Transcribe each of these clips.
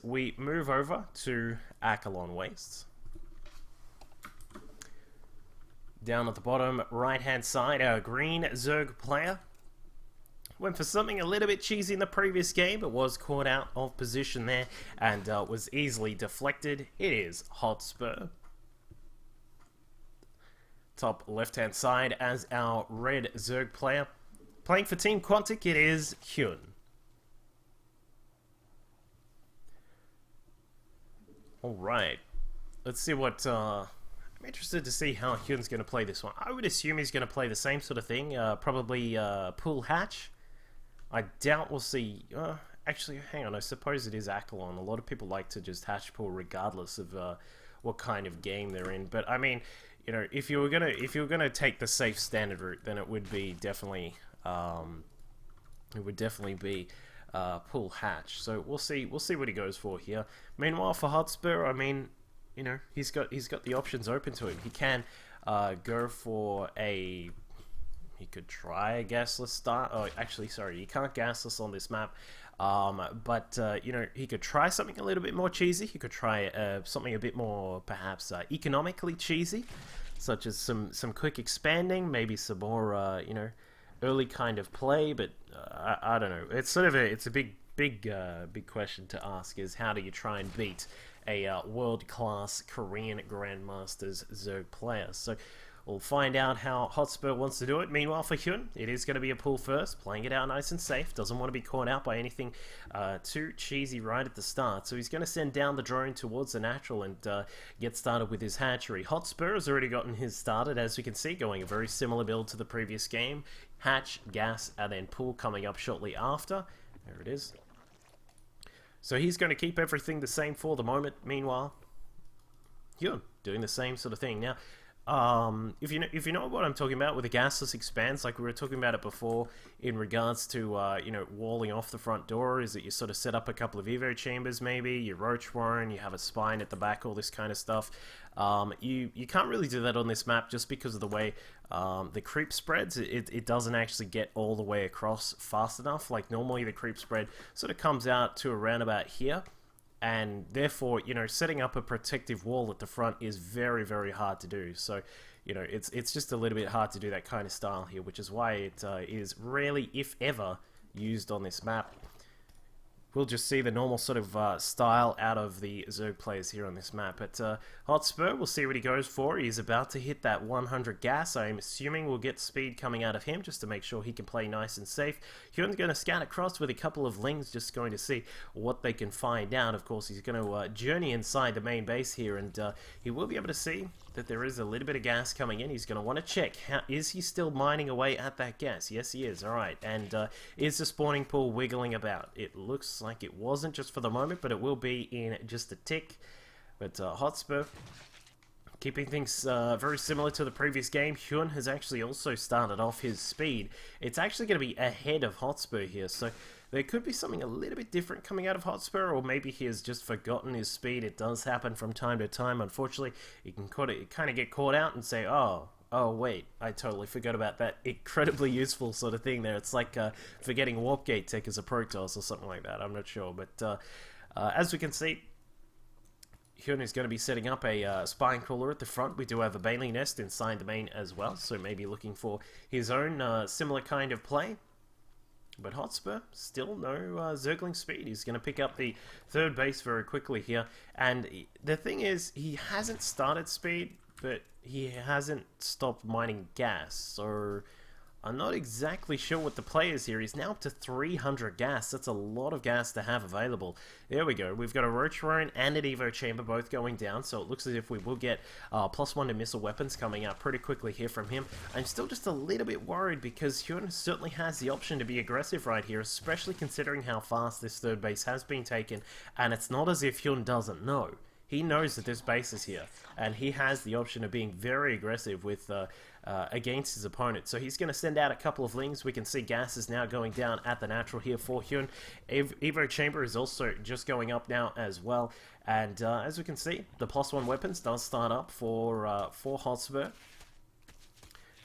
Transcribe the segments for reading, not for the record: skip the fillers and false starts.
we move over to Akalon Wastes. Down at the bottom right hand side, our green Zerg player went for something a little bit cheesy in the previous game, but was caught out of position there and was easily deflected. It is Hotspur. Top left hand side as our red Zerg player. Playing for Team Quantic, it is Hyun. Alright, let's see what, I'm interested to see how Hyun's going to play this one. I would assume he's going to play the same sort of thing, probably pool hatch. I doubt we'll see, actually, hang on, I suppose it is Akalon. A lot of people like to just hatch pool regardless of what kind of game they're in. But I mean, you know, if you were gonna take the safe standard route, then it would be definitely, pool hatch. So we'll see what he goes for here. Meanwhile, for Hotspur, I mean, you know, he's got the options open to him. He can go for a. He could try a gasless start. Oh, actually, sorry, you can't gasless on this map. But you know, he could try something a little bit more cheesy. He could try something a bit more, perhaps, economically cheesy, such as some quick expanding, maybe some more, you know, early kind of play. But I don't know. It's sort of a big question to ask: is how do you try and beat a world-class Korean Grandmasters Zerg player? So we'll find out how Hotspur wants to do it. Meanwhile, for Hyun, it is going to be a pull first, playing it out nice and safe. Doesn't want to be caught out by anything too cheesy right at the start. So he's going to send down the drone towards the natural and get started with his hatchery. Hotspur has already gotten his started, as we can see, going a very similar build to the previous game. Hatch, gas, and then pull coming up shortly after. There it is. So he's going to keep everything the same for the moment. Meanwhile, Hyun doing the same sort of thing. Now, if you know what I'm talking about with the gasless expands, like we were talking about it before in regards to you know, walling off the front door, is that you sort of set up a couple of evo chambers, maybe you roach warren, you have a spine at the back, all this kind of stuff. You can't really do that on this map just because of the way the creep spreads. It doesn't actually get all the way across fast enough. Like normally the creep spread sort of comes out to around about here. And therefore, you know, setting up a protective wall at the front is very, very hard to do. So, you know, it's just a little bit hard to do that kind of style here, which is why it is rarely, if ever, used on this map. We'll just see the normal sort of style out of the Zerg players here on this map. But Hotspur, we'll see what he goes for. He's about to hit that 100 gas. I'm assuming we'll get speed coming out of him just to make sure he can play nice and safe. Hyun's going to scout across with a couple of lings, just going to see what they can find out. Of course, he's going to journey inside the main base here, and he will be able to see that there is a little bit of gas coming in. He's going to want to check, is he still mining away at that gas? Yes, he is. Alright, and is the spawning pool wiggling about? It looks like it wasn't just for the moment, but it will be in just a tick. But Hotspur, keeping things very similar to the previous game. Hyun has actually also started off his speed. It's actually going to be ahead of Hotspur here, so there could be something a little bit different coming out of Hotspur, or maybe he has just forgotten his speed. It does happen from time to time. Unfortunately, you can kind of get caught out and say, oh wait, I totally forgot about that incredibly useful sort of thing there. It's like forgetting Warp Gate Tech as a Protoss or something like that. I'm not sure, but as we can see, Hyun is going to be setting up a spine crawler at the front. We do have a Bailey nest inside the main as well, so maybe looking for his own similar kind of play. But Hotspur, still no Zergling speed. He's going to pick up the third base very quickly here. And the thing is, he hasn't started speed, but he hasn't stopped mining gas. So I'm not exactly sure what the play is here. He's now up to 300 gas. That's a lot of gas to have available. There we go. We've got a Roach Warren and an Evo Chamber both going down, so it looks as if we will get +1 to missile weapons coming out pretty quickly here from him. I'm still just a little bit worried because Hyun certainly has the option to be aggressive right here, especially considering how fast this third base has been taken, and it's not as if Hyun doesn't know. He knows that this base is here, and he has the option of being very aggressive with against his opponent. So he's going to send out a couple of lings. We can see gas is now going down at the natural here for Hyun. Evo Chamber is also just going up now as well. And as we can see, the +1 weapons does start up for Hotspur.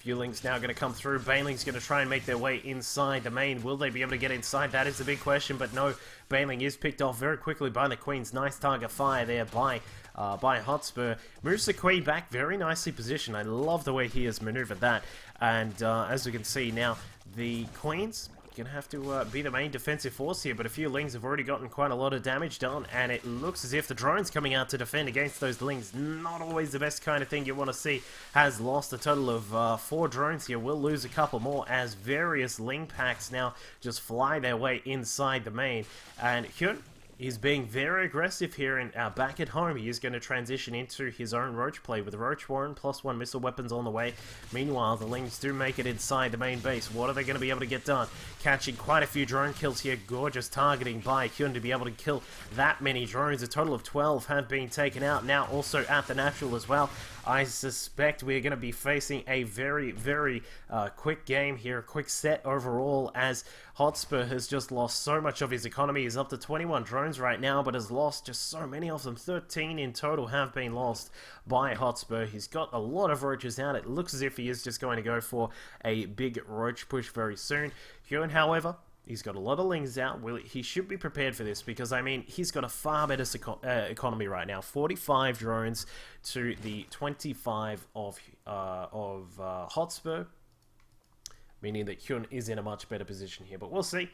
few links now going to come through. Baneling's going to try and make their way inside the main. Will they be able to get inside? That is the big question, but no. Baneling is picked off very quickly by the Queens. Nice target fire there by Hotspur. Moves the Queen back, very nicely positioned. I love the way he has maneuvered that. And as we can see now, the Queens gonna have to be the main defensive force here, but a few Lings have already gotten quite a lot of damage done, and it looks as if the drones coming out to defend against those Lings, not always the best kind of thing you want to see, has lost a total of 4 drones here. Will lose a couple more as various Ling packs now just fly their way inside the main, and Hyun is being very aggressive here and back at home. He is going to transition into his own Roach play with Roach Warren +1 missile weapons on the way. Meanwhile, the Lings do make it inside the main base. What are they going to be able to get done? Catching quite a few drone kills here. Gorgeous targeting by Hyun to be able to kill that many drones. A total of 12 have been taken out. Now also at the natural as well. I suspect we're going to be facing a very, very quick game here. Quick set overall, as Hotspur has just lost so much of his economy. He's up to 21 drones right now, but has lost just so many of them. 13 in total have been lost by Hotspur. He's got a lot of roaches out. It looks as if he is just going to go for a big roach push very soon. Hyun, however, he's got a lot of Lings out. He should be prepared for this because, I mean, he's got a far better economy right now. 45 drones to the 25 of Hotspur, meaning that Hyun is in a much better position here. But we'll see,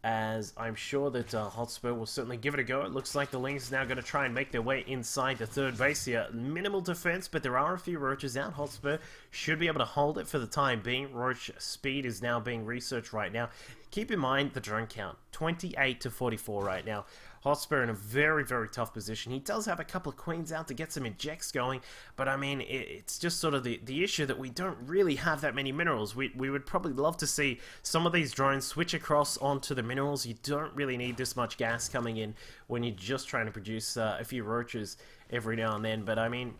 as I'm sure that Hotspur will certainly give it a go. It looks like the Lings are now going to try and make their way inside the third base here. Minimal defense, but there are a few roaches out. Hotspur should be able to hold it for the time being. Roach speed is now being researched right now. Keep in mind the drone count, 28 to 44 right now. Hotspur in a very, very tough position. He does have a couple of Queens out to get some injects going, but I mean, it's just sort of the issue that we don't really have that many minerals. We would probably love to see some of these drones switch across onto the minerals. You don't really need this much gas coming in when you're just trying to produce a few roaches every now and then, but I mean,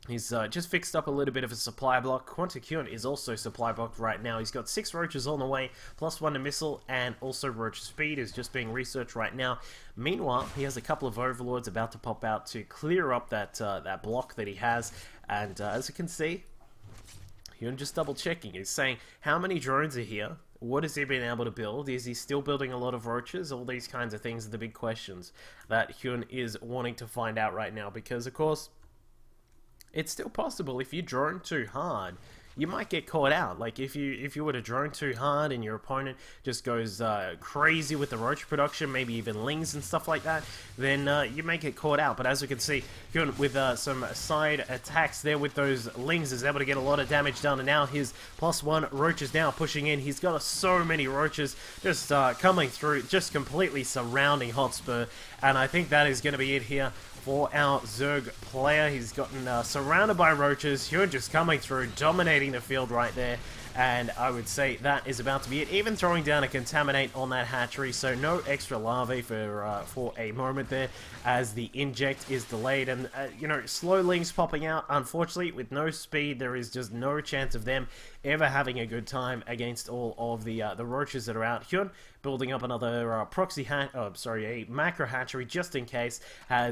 he's just fixed up a little bit of a supply block. Hyun is also supply blocked right now. He's got 6 roaches on the way, +1 to missile, and also roach speed is just being researched right now. Meanwhile, he has a couple of overlords about to pop out to clear up that block that he has. And as you can see, Hyun just double checking. He's saying, how many drones are here? What has he been able to build? Is he still building a lot of roaches? All these kinds of things are the big questions that Hyun is wanting to find out right now, because of course, it's still possible if you drone too hard, you might get caught out. Like if you were to drone too hard and your opponent just goes crazy with the roach production, maybe even Lings and stuff like that, then you may get caught out. But as you can see, Hyun with some side attacks there with those Lings is able to get a lot of damage done, and now his +1 roaches now pushing in. He's got so many roaches just coming through, just completely surrounding Hotspur, and I think that is going to be it here for our Zerg player. He's gotten surrounded by roaches. Hyun just coming through, dominating the field right there. And I would say that is about to be it. Even throwing down a Contaminate on that hatchery, so no extra larvae for a moment there, as the inject is delayed. And, you know, slow Lings popping out. Unfortunately, with no speed, there is just no chance of them ever having a good time against all of the roaches that are out. Hyun building up another a macro hatchery just in case.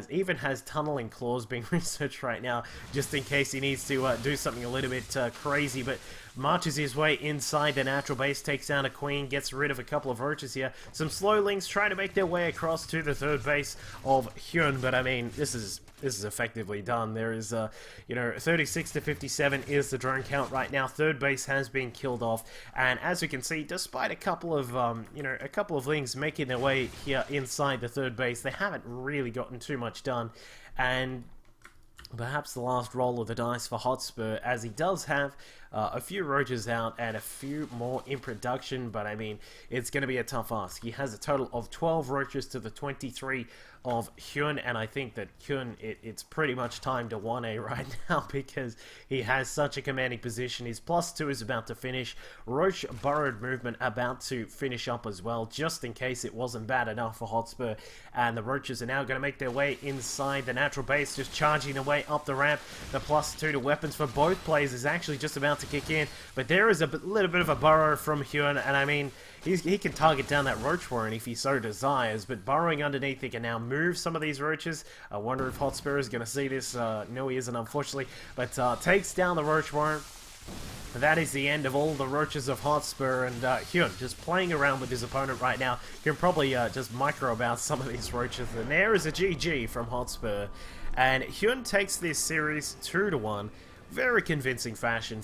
Even has tunneling claws being researched right now, just in case he needs to do something a little bit crazy. But marches his way inside the natural base, takes down a Queen, gets rid of a couple of roaches here. Some slow Lings trying to make their way across to the third base of Hyun, but I mean, this is effectively done. There is, you know, 36 to 57 is the drone count right now. Third base has been killed off, and as we can see, despite a couple of, a couple of Lings making their way here inside the third base, they haven't really gotten too much done, and perhaps the last roll of the dice for Hotspur, as he does have a few roaches out and a few more in production, but I mean, it's going to be a tough ask. He has a total of 12 roaches to the 23 of Hyun, and I think that Hyun, it's pretty much time to 1A right now, because he has such a commanding position. His +2 is about to finish. Roach burrowed movement about to finish up as well, just in case it wasn't bad enough for Hotspur. And the roaches are now going to make their way inside the natural base, just charging their way up the ramp. The +2 to weapons for both players is actually just about to kick in, but there is a little bit of a burrow from Hyun, and I mean, he can target down that roach warren if he so desires, but burrowing underneath, he can now move some of these roaches. I wonder if Hotspur is going to see this. No, he isn't, unfortunately, but takes down the roach warren. That is the end of all the roaches of Hotspur, and Hyun just playing around with his opponent right now. Can probably just micro-bounce some of these roaches, and there is a GG from Hotspur. And Hyun takes this series 2-1. Very convincing fashion.